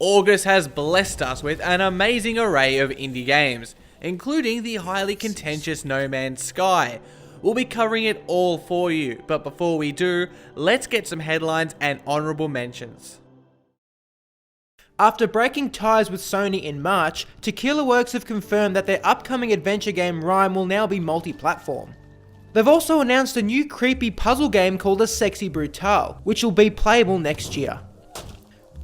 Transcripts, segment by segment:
August has blessed us with an amazing array of indie games, including the highly contentious No Man's Sky. We'll be covering it all for you, but before we do, let's get some headlines and honourable mentions. After breaking ties with Sony in March, Tequila Works have confirmed that their upcoming adventure game Rime will now be multi-platform. They've also announced a new creepy puzzle game called A Sexy Brutale, which will be playable next year.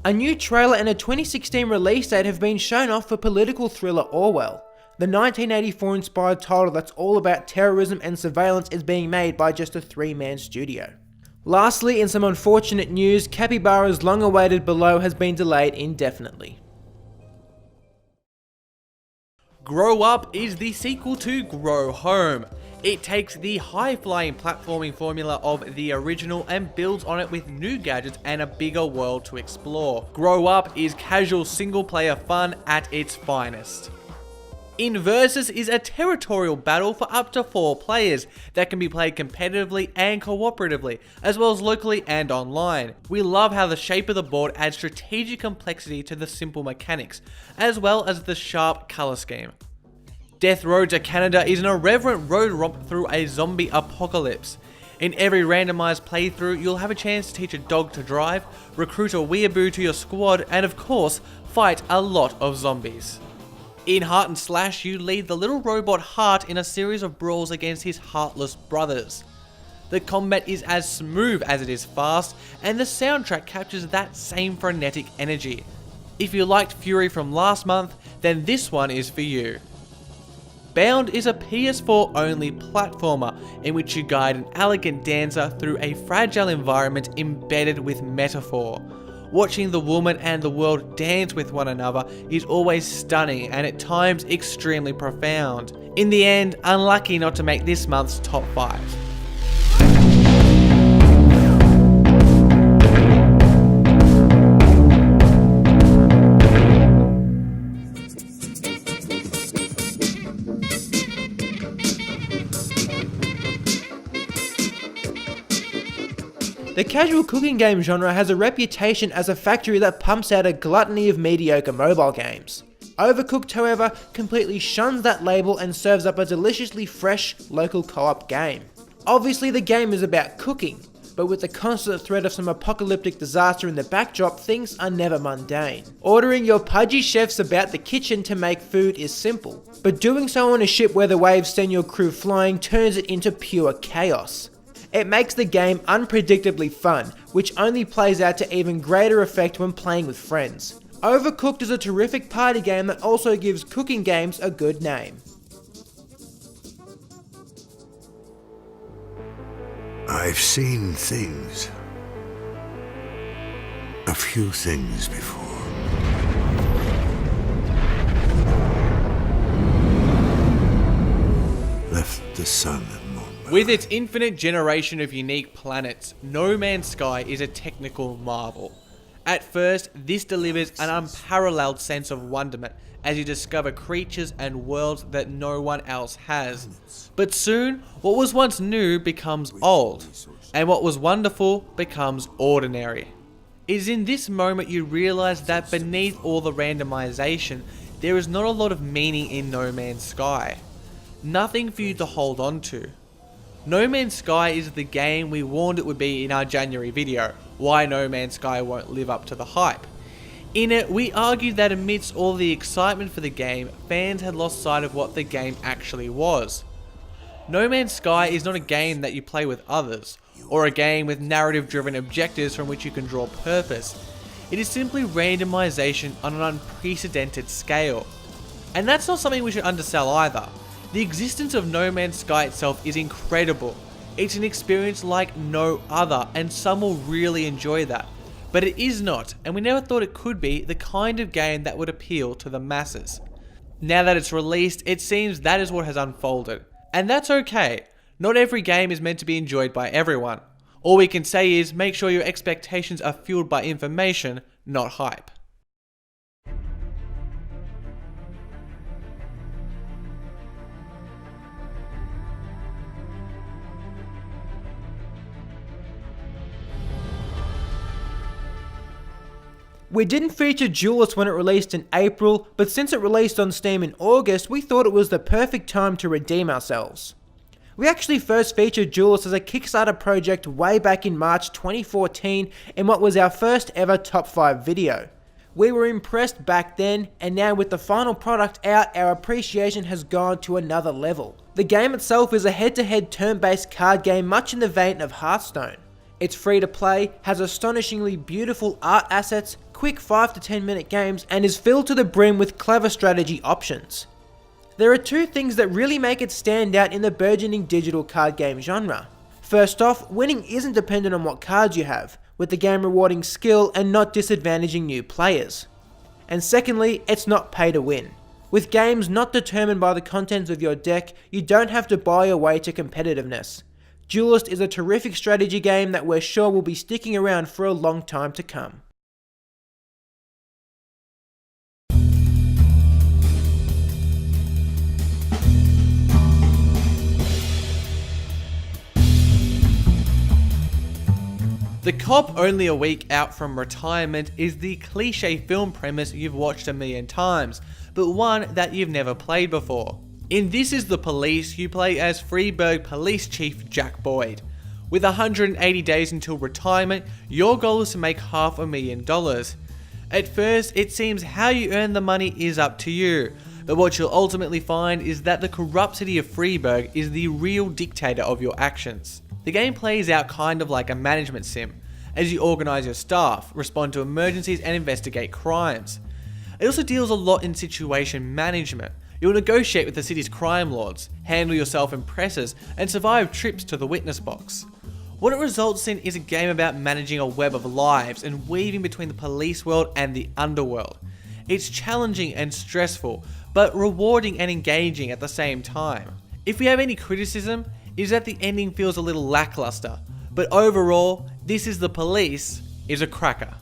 A new trailer and a 2016 release date have been shown off for political thriller Orwell. The 1984 inspired title that's all about terrorism and surveillance is being made by just a 3-man studio. Lastly, in some unfortunate news, Capybara's long-awaited Below has been delayed indefinitely. Grow Up is the sequel to Grow Home. It takes the high-flying platforming formula of the original and builds on it with new gadgets and a bigger world to explore. Grow Up is casual single-player fun at its finest. Inversus is a territorial battle for up to 4 players that can be played competitively and cooperatively, as well as locally and online. We love how the shape of the board adds strategic complexity to the simple mechanics, as well as the sharp colour scheme. Death Road to Canada is an irreverent road romp through a zombie apocalypse. In every randomised playthrough, you'll have a chance to teach a dog to drive, recruit a weeaboo to your squad, and of course, fight a lot of zombies. In Heart and Slash, you lead the little robot Heart in a series of brawls against his heartless brothers. The combat is as smooth as it is fast, and the soundtrack captures that same frenetic energy. If you liked Fury from last month, then this one is for you. Bound is a PS4 only platformer in which you guide an elegant dancer through a fragile environment embedded with metaphor. Watching the woman and the world dance with one another is always stunning and at times extremely profound. In the end, unlucky not to make this month's top 5. The casual cooking game genre has a reputation as a factory that pumps out a gluttony of mediocre mobile games. Overcooked, however, completely shuns that label and serves up a deliciously fresh, local co-op game. Obviously the game is about cooking, but with the constant threat of some apocalyptic disaster in the backdrop, things are never mundane. Ordering your pudgy chefs about the kitchen to make food is simple, but doing so on a ship where the waves send your crew flying turns it into pure chaos. It makes the game unpredictably fun, which only plays out to even greater effect when playing with friends. Overcooked is a terrific party game that also gives cooking games a good name. I've seen things. A few things before. Left the sun and moon. With its infinite generation of unique planets, No Man's Sky is a technical marvel. At first, this delivers an unparalleled sense of wonderment as you discover creatures and worlds that no one else has. But soon, what was once new becomes old, and what was wonderful becomes ordinary. It is in this moment you realise that beneath all the randomization, there is not a lot of meaning in No Man's Sky. Nothing for you to hold on to. No Man's Sky is the game we warned it would be in our January video, why No Man's Sky won't live up to the hype. In it, we argued that amidst all the excitement for the game, fans had lost sight of what the game actually was. No Man's Sky is not a game that you play with others, or a game with narrative-driven objectives from which you can draw purpose. It is simply randomization on an unprecedented scale. And that's not something we should undersell either. The existence of No Man's Sky itself is incredible. It's an experience like no other, and some will really enjoy that. But it is not, and we never thought it could be, the kind of game that would appeal to the masses. Now that it's released, it seems that is what has unfolded. And that's okay. Not every game is meant to be enjoyed by everyone. All we can say is make sure your expectations are fueled by information, not hype. We didn't feature Duelist when it released in April, but since it released on Steam in August, we thought it was the perfect time to redeem ourselves. We actually first featured Duelist as a Kickstarter project way back in March 2014 in what was our first ever top 5 video. We were impressed back then, and now with the final product out, our appreciation has gone to another level. The game itself is a head-to-head turn-based card game much in the vein of Hearthstone. It's free to play, has astonishingly beautiful art assets, quick 5 to 10 minute games, and is filled to the brim with clever strategy options. There are two things that really make it stand out in the burgeoning digital card game genre. First off, winning isn't dependent on what cards you have, with the game rewarding skill and not disadvantaging new players. And secondly, it's not pay to win. With games not determined by the contents of your deck, you don't have to buy your way to competitiveness. Duelist is a terrific strategy game that we're sure will be sticking around for a long time to come. The cop only a week out from retirement is the cliche film premise you've watched a million times, but one that you've never played before. In This Is the Police, you play as Freeburg Police Chief Jack Boyd. With 180 days until retirement, your goal is to make $500,000. At first, it seems how you earn the money is up to you, but what you'll ultimately find is that the corrupt city of Freeburg is the real dictator of your actions. The game plays out kind of like a management sim, as you organise your staff, respond to emergencies and investigate crimes. It also deals a lot in situation management. You'll negotiate with the city's crime lords, handle yourself in presses, and survive trips to the witness box. What it results in is a game about managing a web of lives and weaving between the police world and the underworld. It's challenging and stressful, but rewarding and engaging at the same time. If we have any criticism, is that the ending feels a little lackluster, but overall, This Is the Police is a cracker.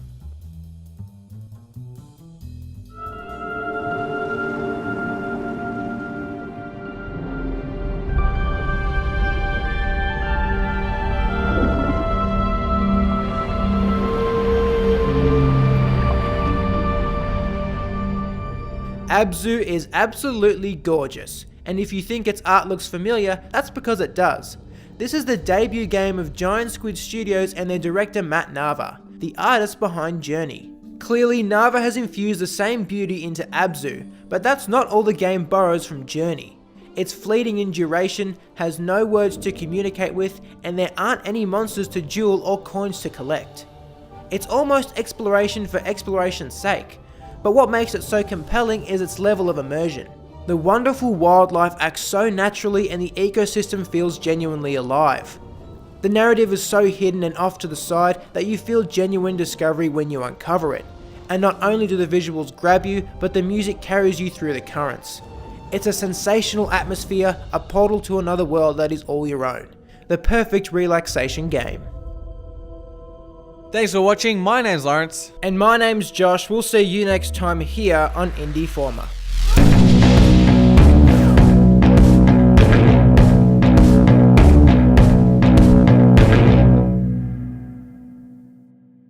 Abzu is absolutely gorgeous, and if you think its art looks familiar, that's because it does. This is the debut game of Giant Squid Studios and their director Matt Nava, the artist behind Journey. Clearly, Nava has infused the same beauty into Abzu, but that's not all the game borrows from Journey. It's fleeting in duration, has no words to communicate with, and there aren't any monsters to duel or coins to collect. It's almost exploration for exploration's sake, but what makes it so compelling is its level of immersion. The wonderful wildlife acts so naturally and the ecosystem feels genuinely alive. The narrative is so hidden and off to the side that you feel genuine discovery when you uncover it. And not only do the visuals grab you, but the music carries you through the currents. It's a sensational atmosphere, a portal to another world that is all your own. The perfect relaxation game. Thanks for watching, my name's Lawrence. And my name's Josh, we'll see you next time here on Indie Forma.